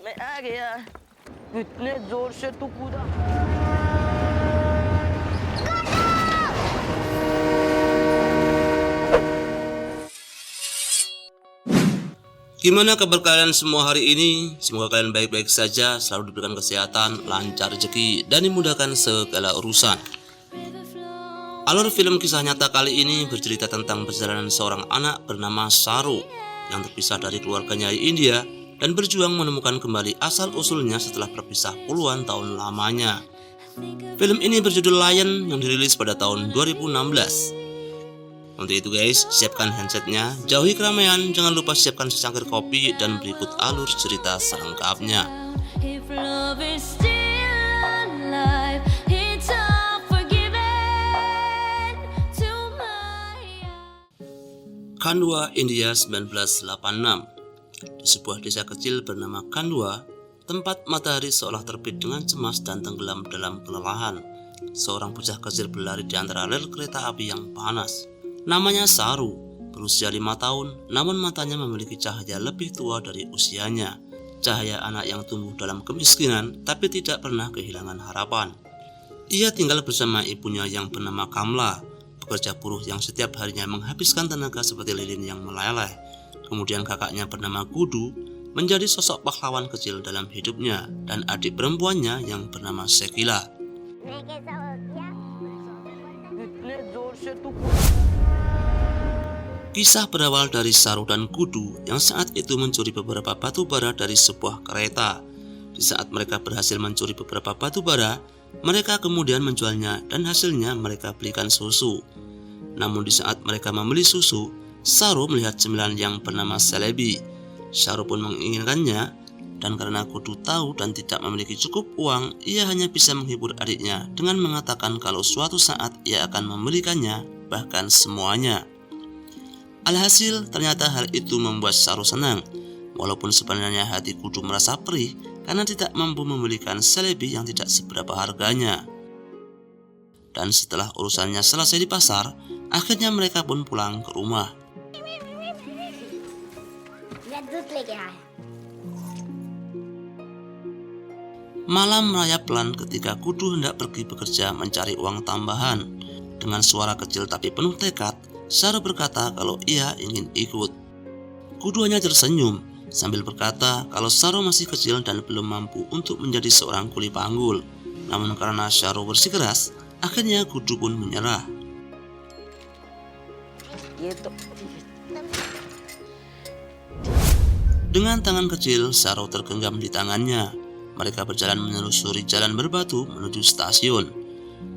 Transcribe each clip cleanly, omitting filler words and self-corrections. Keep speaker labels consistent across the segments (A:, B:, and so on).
A: मैं आ गया इतने जोर से तू कूदा
B: Gimana kabar kalian semua hari ini? Semoga kalian baik-baik saja, selalu diberikan kesehatan, lancar rezeki, dan dimudahkan segala urusan. Alur film kisah nyata kali ini bercerita tentang perjalanan seorang anak bernama Saru yang terpisah dari keluarganya di India dan berjuang menemukan kembali asal-usulnya setelah berpisah puluhan tahun lamanya. Film ini berjudul Lion yang dirilis pada tahun 2016. Untuk itu guys, siapkan handsetnya, jauhi keramaian, jangan lupa siapkan secangkir kopi dan berikut alur cerita selengkapnya. Khandwa, India 1986. Di sebuah desa kecil bernama Khandwa, tempat matahari seolah terbit dengan cemas dan tenggelam dalam kelelahan, seorang bocah kecil berlari di antara rel kereta api yang panas. Namanya Saru, berusia 5 tahun, namun matanya memiliki cahaya lebih tua dari usianya. Cahaya anak yang tumbuh dalam kemiskinan, tapi tidak pernah kehilangan harapan. Ia tinggal bersama ibunya yang bernama Kamla, pekerja buruh yang setiap harinya menghabiskan tenaga seperti lilin yang meleleh. Kemudian kakaknya bernama Gudu, menjadi sosok pahlawan kecil dalam hidupnya, dan adik perempuannya yang bernama Sekila.
A: इतने जोर से तू
B: Kisah berawal dari Saru dan Gudu yang saat itu mencuri beberapa batu bara dari sebuah kereta. Di saat mereka berhasil mencuri beberapa batu bara, mereka kemudian menjualnya dan hasilnya mereka belikan susu. Namun di saat mereka membeli susu, Saru melihat cemilan yang bernama selebi. Saru pun menginginkannya, dan karena Gudu tahu dan tidak memiliki cukup uang, ia hanya bisa menghibur adiknya dengan mengatakan kalau suatu saat ia akan membelikannya, bahkan semuanya. Alhasil, ternyata hal itu membuat Saru senang, walaupun sebenarnya hati Gudu merasa perih karena tidak mampu membelikan selebi yang tidak seberapa harganya. Dan setelah urusannya selesai di pasar, akhirnya mereka pun pulang ke rumah. Malam merayap pelan ketika Gudu hendak pergi bekerja mencari uang tambahan. Dengan suara kecil tapi penuh tekad, Saru berkata kalau ia ingin ikut. Gudu hanya tersenyum sambil berkata kalau Saru masih kecil dan belum mampu untuk menjadi seorang kuli panggul. Namun karena Saru bersikeras, akhirnya Gudu pun menyerah. Dengan tangan kecil, Saru tergenggam di tangannya. Mereka berjalan menelusuri jalan berbatu menuju stasiun.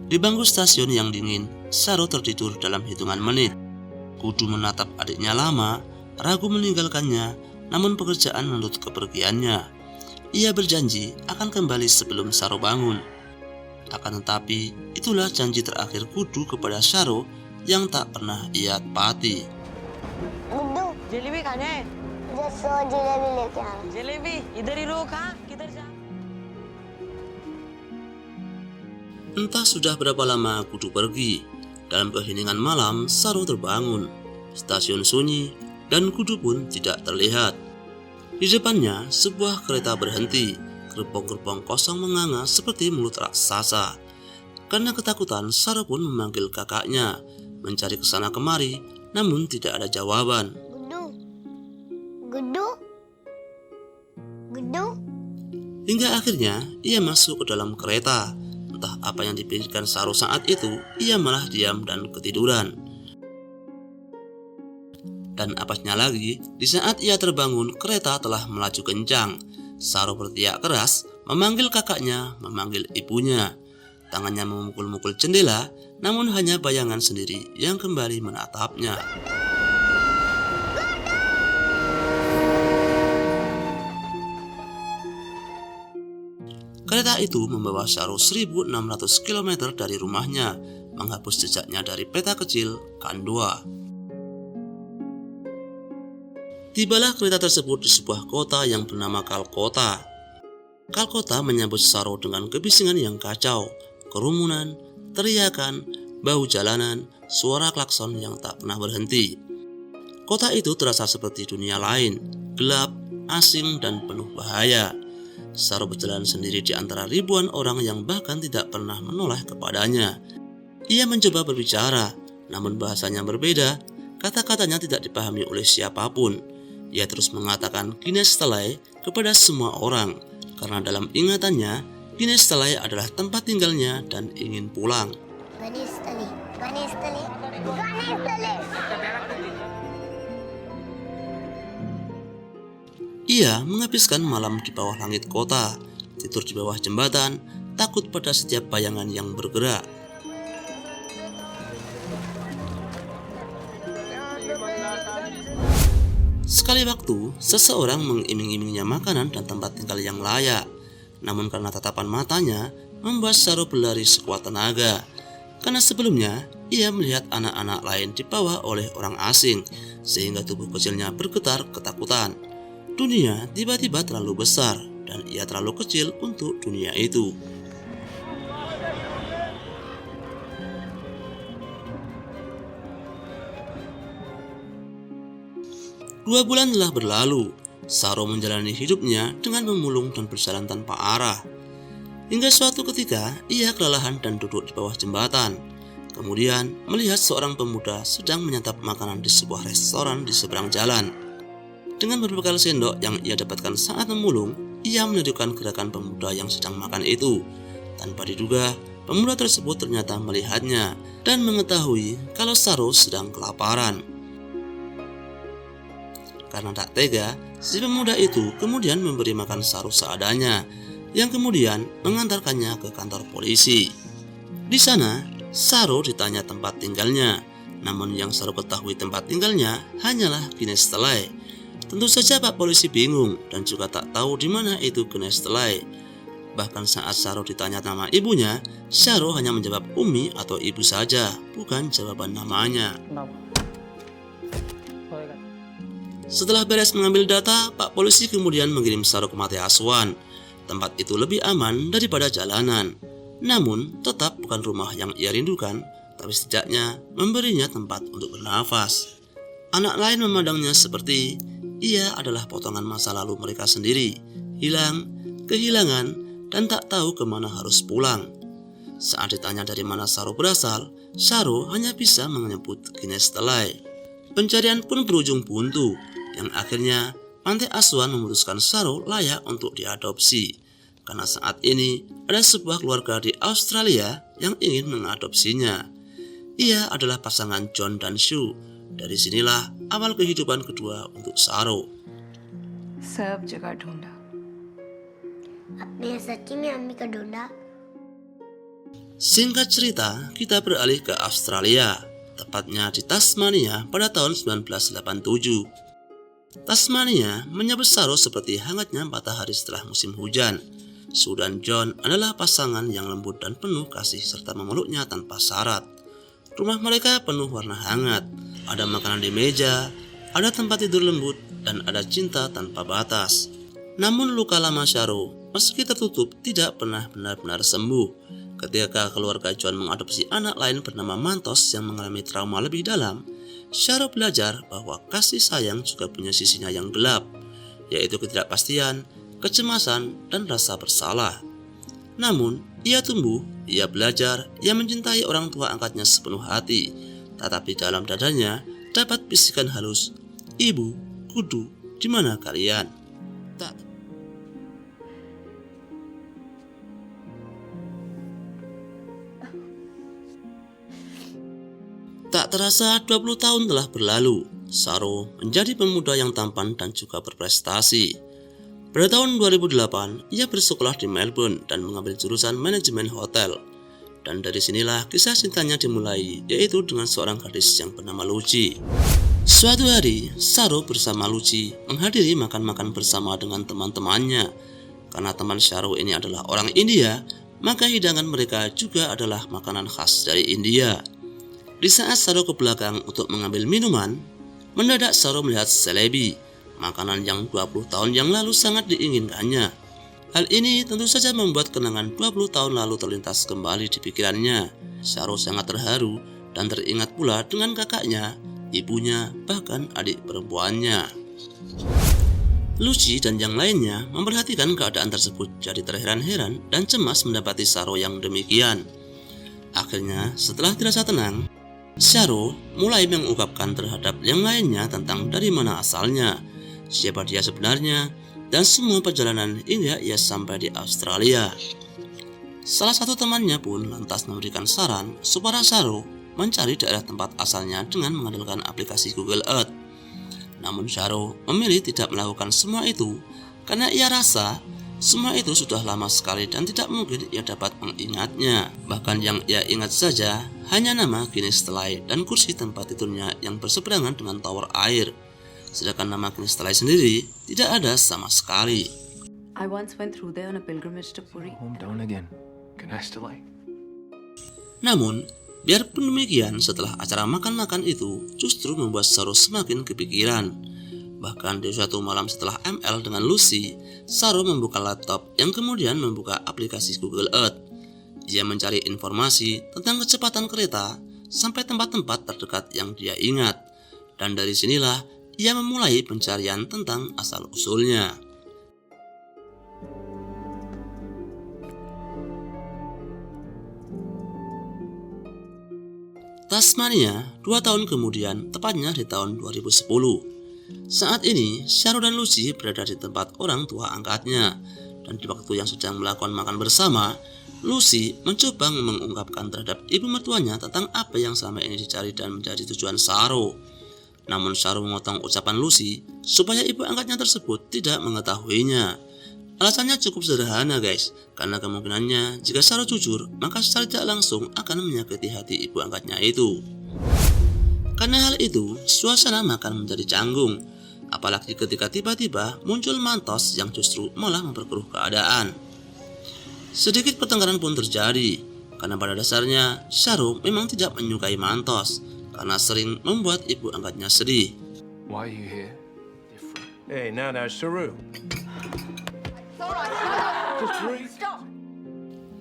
B: Di bangku stasiun yang dingin, Saru tertidur dalam hitungan menit. Gudu menatap adiknya lama, ragu meninggalkannya, namun pekerjaan menuntut kepergiannya. Ia berjanji akan kembali sebelum Saru bangun. Akan tetapi, itulah janji terakhir Gudu kepada Saru yang tak pernah ia tepati.
A: Guddu जलेबी खाने हैं
C: जैसो जलेबी लेके आना
A: जलेबी इधर ही रोक हाँ किधर जा
B: Entah sudah berapa lama Gudu pergi. Dalam keheningan malam, Saru terbangun. Stasiun sunyi dan Gudu pun tidak terlihat. Di depannya, sebuah kereta berhenti. Gerbong-gerbong kosong menganga seperti mulut raksasa. Karena ketakutan, Saru pun memanggil kakaknya, mencari kesana kemari, namun tidak ada jawaban.
C: Guddu गुड्डू Guddu
B: Hingga akhirnya, ia masuk ke dalam kereta. Entah apa yang dipikirkan Saru saat itu, ia malah diam dan ketiduran. Dan apasnya lagi, di saat ia terbangun, kereta telah melaju kencang. Saru berteriak keras, memanggil kakaknya, memanggil ibunya. Tangannya memukul-mukul jendela, namun hanya bayangan sendiri yang kembali menatapnya. Kereta itu membawa Saru 1600 km dari rumahnya, menghapus jejaknya dari peta kecil Khandwa. Tibalah kereta tersebut di sebuah kota yang bernama Kalkota. Kalkota menyambut Saru dengan kebisingan yang kacau, kerumunan, teriakan, bau jalanan, suara klakson yang tak pernah berhenti. Kota itu terasa seperti dunia lain, gelap, asing, dan penuh bahaya. Saro berjalan sendiri di antara ribuan orang yang bahkan tidak pernah menoleh kepadanya. Ia mencoba berbicara, namun bahasanya berbeda, kata-katanya tidak dipahami oleh siapapun. Ia terus mengatakan Ginestalai kepada semua orang, karena dalam ingatannya, Ginestalai adalah tempat tinggalnya dan ingin pulang.
C: Ganestali, Ganestali, Ganestali.
B: Ia menghabiskan malam di bawah langit kota, tidur di bawah jembatan, takut pada setiap bayangan yang bergerak. Sekali waktu, seseorang mengiming-imingnya makanan dan tempat tinggal yang layak. Namun karena tatapan matanya, membuat Saro berlari sekuat tenaga. Karena sebelumnya, ia melihat anak-anak lain dibawa oleh orang asing, sehingga tubuh kecilnya bergetar ketakutan. Dunia tiba-tiba terlalu besar, dan ia terlalu kecil untuk dunia itu. Dua bulan telah berlalu, Saro menjalani hidupnya dengan memulung dan berjalan tanpa arah. Hingga suatu ketika, ia kelelahan dan duduk di bawah jembatan. Kemudian, melihat seorang pemuda sedang menyantap makanan di sebuah restoran di seberang jalan. Dengan berbekal sendok yang ia dapatkan saat memulung, ia menirukan gerakan pemuda yang sedang makan itu. Tanpa diduga, pemuda tersebut ternyata melihatnya dan mengetahui kalau Saro sedang kelaparan. Karena tak tega, si pemuda itu kemudian memberi makan Saro seadanya, yang kemudian mengantarkannya ke kantor polisi. Di sana, Saro ditanya tempat tinggalnya, namun yang Saro ketahui tempat tinggalnya hanyalah Ginestalai. Tentu saja Pak Polisi bingung dan juga tak tahu di mana itu Ginestalai. Bahkan saat Saro ditanya nama ibunya, Saro hanya menjawab Umi atau ibu saja, bukan jawaban namanya. Setelah beres mengambil data, Pak Polisi kemudian mengirim Saro ke Mati Asuhan. Tempat itu lebih aman daripada jalanan. Namun, tetap bukan rumah yang ia rindukan, tapi setidaknya memberinya tempat untuk bernafas. Anak lain memandangnya seperti ia adalah potongan masa lalu mereka sendiri, hilang, kehilangan, dan tak tahu kemana harus pulang. Saat ditanya dari mana Saro berasal, Saro hanya bisa menyebut Ginestalai. Pencarian pun berujung buntu, yang akhirnya Panti Asuhan memutuskan Saro layak untuk diadopsi. Karena saat ini ada sebuah keluarga di Australia yang ingin mengadopsinya. Ia adalah pasangan John dan Sue. Dari sinilah awal kehidupan kedua untuk Saro.
D: सब जगह ढूंढा,
C: आपने सच्ची में अम्मी का ढूंढा?
B: Singkat cerita, kita beralih ke Australia, tepatnya di Tasmania pada tahun 1987. Tasmania menyambut Saro seperti hangatnya matahari setelah musim hujan. Sue dan John adalah pasangan yang lembut dan penuh kasih serta memeluknya tanpa syarat. Rumah mereka penuh warna hangat, ada makanan di meja, ada tempat tidur lembut, dan ada cinta tanpa batas. Namun luka lama Saro, meski tertutup, tidak pernah benar-benar sembuh. Ketika keluarga John mengadopsi anak lain bernama Mantos yang mengalami trauma lebih dalam, Saro belajar bahwa kasih sayang juga punya sisinya yang gelap, yaitu ketidakpastian, kecemasan, dan rasa bersalah. Namun, ia tumbuh, ia belajar, ia mencintai orang tua angkatnya sepenuh hati. Tetapi dalam dadanya dapat bisikan halus, "Ibu, kudu, di mana kalian?" Tak terasa 20 tahun telah berlalu. Saro menjadi pemuda yang tampan dan juga berprestasi. Pada tahun 2008, ia bersekolah di Melbourne dan mengambil jurusan manajemen hotel. Dan dari sinilah kisah cintanya dimulai, yaitu dengan seorang gadis yang bernama Lucy. Suatu hari, Saro bersama Lucy menghadiri makan-makan bersama dengan teman-temannya. Karena teman Saro ini adalah orang India, maka hidangan mereka juga adalah makanan khas dari India. Di saat Saro ke belakang untuk mengambil minuman, mendadak Saro melihat selebi, makanan yang 20 tahun yang lalu sangat diinginkannya. Hal ini tentu saja membuat kenangan 20 tahun lalu terlintas kembali di pikirannya. Saro sangat terharu dan teringat pula dengan kakaknya, ibunya, bahkan adik perempuannya. Lucy dan yang lainnya memperhatikan keadaan tersebut jadi terheran-heran dan cemas mendapati Sharo yang demikian. Akhirnya, setelah dirasa tenang, Sharo mulai mengungkapkan terhadap yang lainnya tentang dari mana asalnya, siapa dia sebenarnya, dan semua perjalanan hingga ia sampai di Australia. Salah satu temannya pun lantas memberikan saran supaya Sharo mencari daerah tempat asalnya dengan mengandalkan aplikasi Google Earth. Namun Sharo memilih tidak melakukan semua itu karena ia rasa semua itu sudah lama sekali dan tidak mungkin ia dapat mengingatnya. Bahkan yang ia ingat saja hanya nama Guinness Stelai dan kursi tempat tidurnya yang berseberangan dengan tower air. Sedangkan nama Guinness Stelai sendiri tidak ada sama sekali.
D: I once went through there on a pilgrimage to Puri.
E: Hometown again. Guinness Stelai.
B: Namun, biarpun demikian, setelah acara makan-makan itu justru membuat Sharo semakin kepikiran. Bahkan di suatu malam setelah ML dengan Lucy, Sharo membuka laptop yang kemudian membuka aplikasi Google Earth. Ia mencari informasi tentang kecepatan kereta sampai tempat-tempat terdekat yang dia ingat. Dan dari sinilah ia memulai pencarian tentang asal-usulnya. Tasmania 2 tahun kemudian, tepatnya di tahun 2010. Saat ini, Sharo dan Lucy berada di tempat orang tua angkatnya. Dan di waktu yang sedang melakukan makan bersama, Lucy mencoba mengungkapkan terhadap ibu mertuanya tentang apa yang selama ini dicari dan menjadi tujuan Sharo. Namun Sharo memotong ucapan Lucy supaya ibu angkatnya tersebut tidak mengetahuinya. Alasannya cukup sederhana guys, karena kemungkinannya jika Sharo jujur, maka secara tidak langsung akan menyakiti hati ibu angkatnya itu. Karena hal itu, suasana makan menjadi canggung, apalagi ketika tiba-tiba muncul Mantos yang justru malah memperkeruh keadaan. Sedikit pertengkaran pun terjadi, karena pada dasarnya Sharo memang tidak menyukai Mantos, karena sering membuat ibu angkatnya sedih.
E: Why are you here?
F: Hey, now, Saru.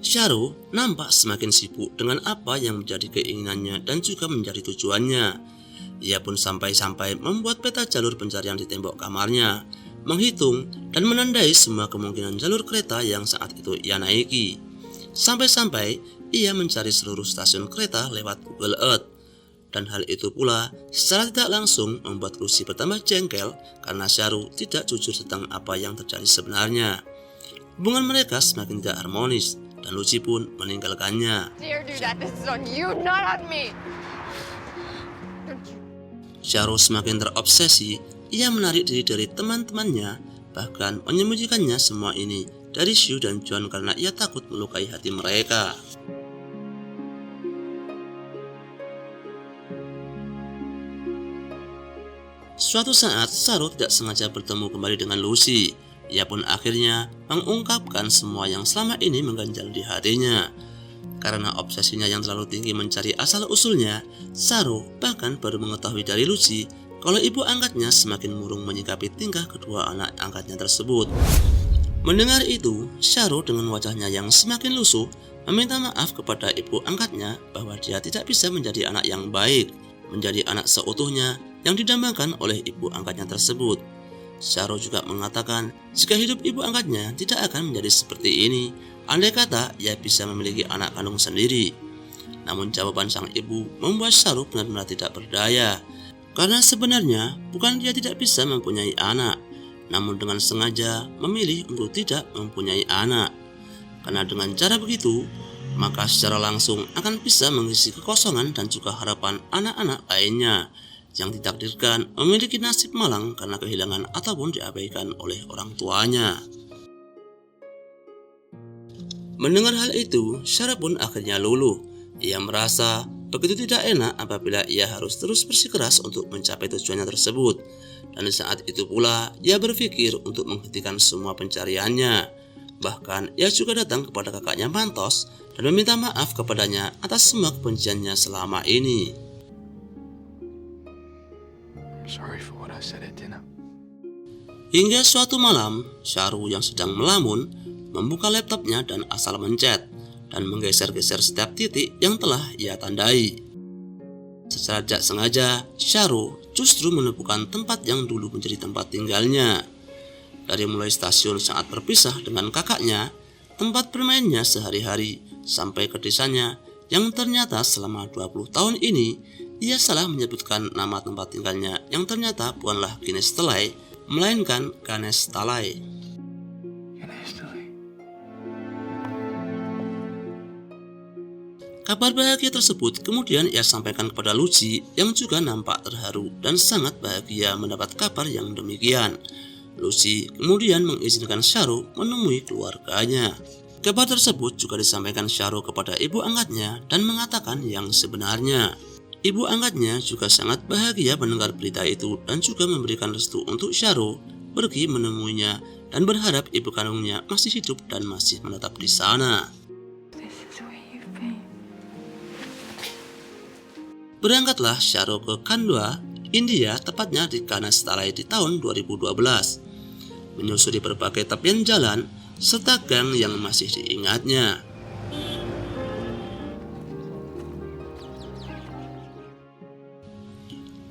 B: Sharo nampak semakin sibuk dengan apa yang menjadi keinginannya dan juga menjadi tujuannya. Ia pun sampai-sampai membuat peta jalur pencarian di tembok kamarnya, menghitung dan menandai semua kemungkinan jalur kereta yang saat itu ia naiki. Sampai-sampai ia mencari seluruh stasiun kereta lewat Google Earth. Dan hal itu pula secara tidak langsung membuat Lucy bertambah jengkel karena Sharo tidak jujur tentang apa yang terjadi sebenarnya. Hubungan mereka semakin tidak harmonis dan Lucy pun meninggalkannya. Sharo semakin terobsesi, ia menarik diri dari teman-temannya, bahkan menyembunyikannya semua ini dari Shu dan John karena ia takut melukai hati mereka. Suatu saat, Sharo tidak sengaja bertemu kembali dengan Lucy. Ia pun akhirnya mengungkapkan semua yang selama ini mengganjal di hatinya. Karena obsesinya yang terlalu tinggi mencari asal-usulnya, Sharo bahkan baru mengetahui dari Lucy kalau ibu angkatnya semakin murung menyikapi tingkah kedua anak angkatnya tersebut. Mendengar itu, Sharo dengan wajahnya yang semakin lusuh meminta maaf kepada ibu angkatnya bahwa dia tidak bisa menjadi anak yang baik, menjadi anak seutuhnya yang didambakan oleh ibu angkatnya tersebut. Sharo juga mengatakan jika hidup ibu angkatnya tidak akan menjadi seperti ini andai kata ia bisa memiliki anak kandung sendiri. Namun jawaban sang ibu membuat Sharo benar-benar tidak berdaya, karena sebenarnya bukan dia tidak bisa mempunyai anak, namun dengan sengaja memilih untuk tidak mempunyai anak. Karena dengan cara begitu, maka secara langsung akan bisa mengisi kekosongan dan juga harapan anak-anak lainnya yang ditakdirkan memiliki nasib malang karena kehilangan ataupun diabaikan oleh orang tuanya. Mendengar hal itu, Sharo pun akhirnya luluh. Ia merasa begitu tidak enak apabila ia harus terus bersikeras untuk mencapai tujuannya tersebut. Dan saat itu pula, ia berpikir untuk menghentikan semua pencariannya. Bahkan, ia juga datang kepada kakaknya Mantos dan meminta maaf kepadanya atas semua kebenciannya selama ini.
E: Sorry for what I said at dinner.
B: Hingga suatu malam, Sharo yang sedang melamun membuka laptopnya dan asal mencet dan menggeser-geser setiap titik yang telah ia tandai. Secara tidak sengaja, Sharo justru menemukan tempat yang dulu menjadi tempat tinggalnya. dari mulai stasiun saat berpisah dengan kakaknya, tempat bermainnya sehari-hari, sampai ke desanya yang ternyata selama 20 tahun ini ia salah menyebutkan nama tempat tinggalnya yang ternyata bukanlah Ganestalai, melainkan Ganestalai. Kabar bahagia tersebut kemudian ia sampaikan kepada Lucy yang juga nampak terharu dan sangat bahagia mendapat kabar yang demikian. Lucy kemudian mengizinkan Sharu menemui keluarganya. Kabar tersebut juga disampaikan Sharu kepada ibu angkatnya dan mengatakan yang sebenarnya. Ibu angkatnya juga sangat bahagia mendengar berita itu dan juga memberikan restu untuk Sharu pergi menemuinya dan berharap ibu kandungnya masih hidup dan masih menetap di sana. Berangkatlah Sharu ke Khandwa, India, tepatnya di Ganestalai di tahun 2012. Menyusuri berbagai tepian jalan serta gang yang masih diingatnya.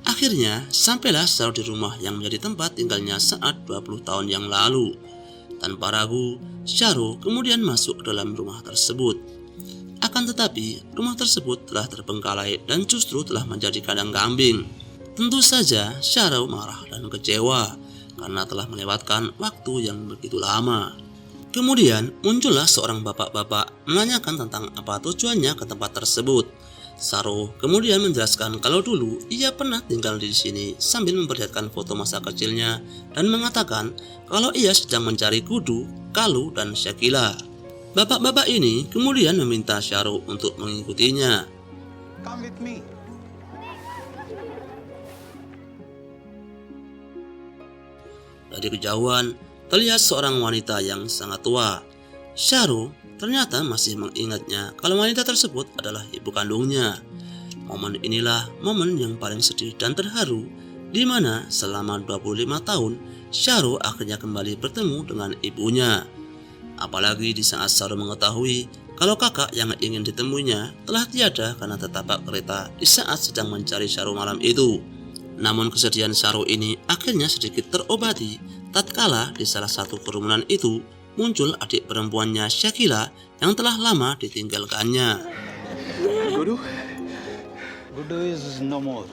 B: Akhirnya sampailah Sharu di rumah yang menjadi tempat tinggalnya saat 20 tahun yang lalu. Tanpa ragu, Sharu kemudian masuk ke dalam rumah tersebut. Akan tetapi, rumah tersebut telah terbengkalai dan justru telah menjadi kandang kambing. Tentu saja Sharu marah dan kecewa karena telah melewatkan waktu yang begitu lama. Kemudian muncullah seorang bapak-bapak menanyakan tentang apa tujuannya ke tempat tersebut. Sharu kemudian menjelaskan kalau dulu ia pernah tinggal di sini sambil memperlihatkan foto masa kecilnya dan mengatakan kalau ia sedang mencari Kudu, Kalu, dan Shakila. Bapak-bapak ini kemudian meminta Sharu untuk mengikutinya.
G: Come with me.
B: Dari kejauhan, terlihat seorang wanita yang sangat tua. Sharu ternyata masih mengingatnya kalau wanita tersebut adalah ibu kandungnya. Momen inilah momen yang paling sedih dan terharu, di mana selama 25 tahun Sharu akhirnya kembali bertemu dengan ibunya. Apalagi di saat Sharu mengetahui kalau kakak yang ingin ditemuinya telah tiada karena tertabrak kereta di saat sedang mencari Sharu malam itu. Namun kesedihan Sharu ini akhirnya sedikit terobati tatkala di salah satu kerumunan itu muncul adik perempuannya Shakila yang telah lama ditinggalkannya.
G: Guru? Guru is no more.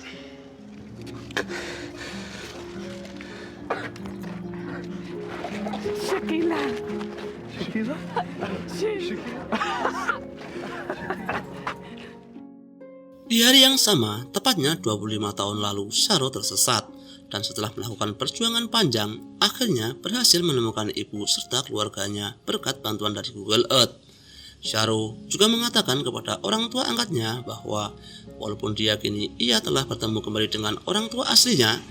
B: Di hari yang sama, tepatnya 25 tahun lalu, Sharu tersesat dan setelah melakukan perjuangan panjang, akhirnya berhasil menemukan ibu serta keluarganya berkat bantuan dari Google Earth. Sharu juga mengatakan kepada orang tua angkatnya bahwa walaupun diyakini ia telah bertemu kembali dengan orang tua aslinya,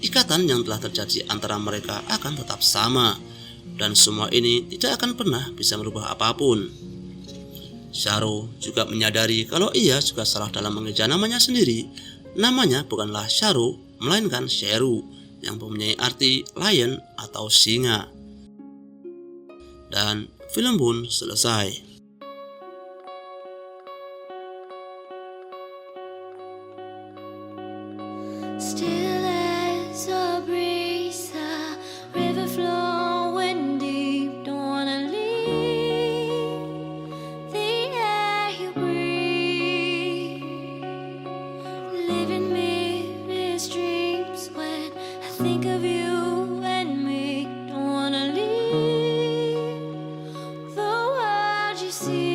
B: ikatan yang telah terjadi antara mereka akan tetap sama dan semua ini tidak akan pernah bisa merubah apapun. Sharu juga menyadari kalau ia juga salah dalam mengeja namanya sendiri. Namanya bukanlah Sharu, melainkan Sheru yang mempunyai arti lion atau singa. Dan film pun selesai.
C: Still as a breeze, a river flowing deep. Don't wanna leave the air you breathe. Living mirrors dreams when I think of you and me. Don't wanna leave the world you see.